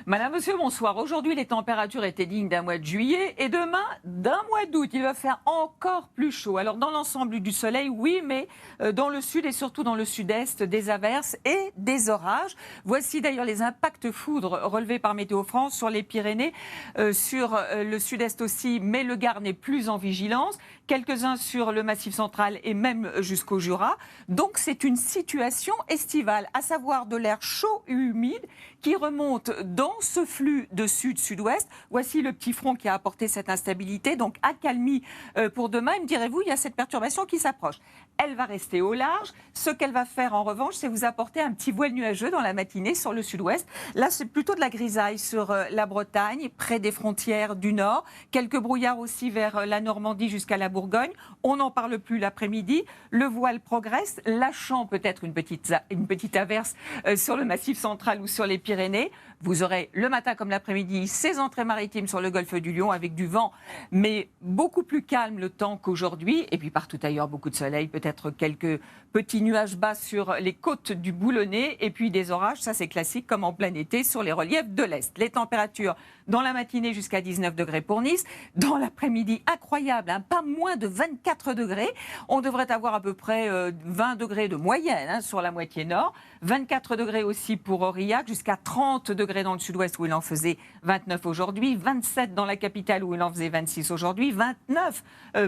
Madame, monsieur, bonsoir. Aujourd'hui, les températures étaient dignes d'un mois de juillet et demain d'un mois d'août. Il va faire encore plus chaud. Alors, dans l'ensemble du soleil, oui, mais dans le sud et surtout dans le sud-est, des averses et des orages. Voici d'ailleurs les impacts foudres relevés par Météo France sur les Pyrénées, sur le sud-est aussi, mais le Gard n'est plus en vigilance. Quelques-uns sur le Massif central et même jusqu'au Jura. Donc, c'est une situation estivale, à savoir de l'air chaud et humide qui remonte dans ce flux de sud-sud-ouest. Voici le petit front qui a apporté cette instabilité. Donc, accalmie pour demain. Me direz-vous, il y a cette perturbation qui s'approche. Elle va rester au large. Ce qu'elle va faire, en revanche, c'est vous apporter un petit voile nuageux dans la matinée sur le sud-ouest. Là, c'est plutôt de la grisaille sur la Bretagne, près des frontières du nord. Quelques brouillards aussi vers la Normandie jusqu'à la Bourgogne. On n'en parle plus l'après-midi. Le voile progresse, lâchant peut-être une petite averse sur le Massif central ou sur les Pyrénées. Vous aurez le matin comme l'après-midi ces entrées maritimes sur le golfe du Lion avec du vent, mais beaucoup plus calme le temps qu'aujourd'hui. Et puis partout ailleurs, beaucoup de soleil, peut-être quelques petits nuages bas sur les côtes du Boulonnais et puis des orages, ça c'est classique comme en plein été sur les reliefs de l'Est. Les températures dans la matinée jusqu'à 19 degrés pour Nice, dans l'après-midi incroyable, pas moins de 24 degrés. On devrait avoir à peu près 20 degrés de moyenne sur la moitié nord, 24 degrés aussi pour Aurillac, jusqu'à 30 degrés dans le sud-ouest où il en faisait 29 aujourd'hui, 27 dans la capitale où il en faisait 26 aujourd'hui, 29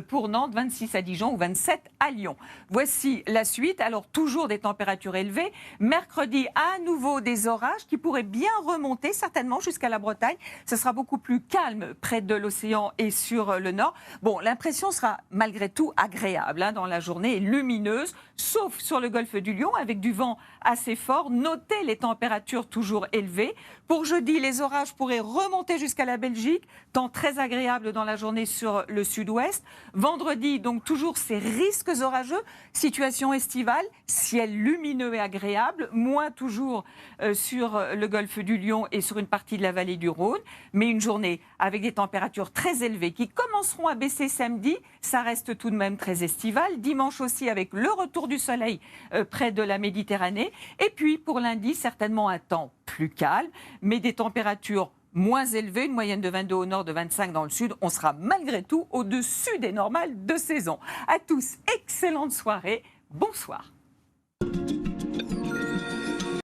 pour Nantes, 26 à Dijon ou 27 à Lyon. Voici la suite. Alors toujours des températures élevées. Mercredi, à nouveau des orages qui pourraient bien remonter certainement jusqu'à la Bretagne. Ce sera beaucoup plus calme près de l'océan et sur le nord. Bon, l'impression sera malgré tout agréable dans la journée et lumineuse, sauf sur le golfe du Lion avec du vent assez fort. Notez les températures toujours élevées. Pour jeudi, les orages pourraient remonter jusqu'à la Belgique, temps très agréable dans la journée sur le sud-ouest. Vendredi, donc toujours ces risques orageux, situation estivale, ciel lumineux et agréable, moins toujours sur le golfe du Lion et sur une partie de la vallée du Rhône, mais une journée avec des températures très élevées qui commenceront à baisser samedi. Ça reste tout de même très estival. Dimanche aussi avec le retour du soleil près de la Méditerranée. Et puis pour lundi, certainement un temps plus calme, mais des températures moins élevées, une moyenne de 22 au nord, de 25 dans le sud. On sera malgré tout au-dessus des normales de saison. À tous, excellente soirée. Bonsoir.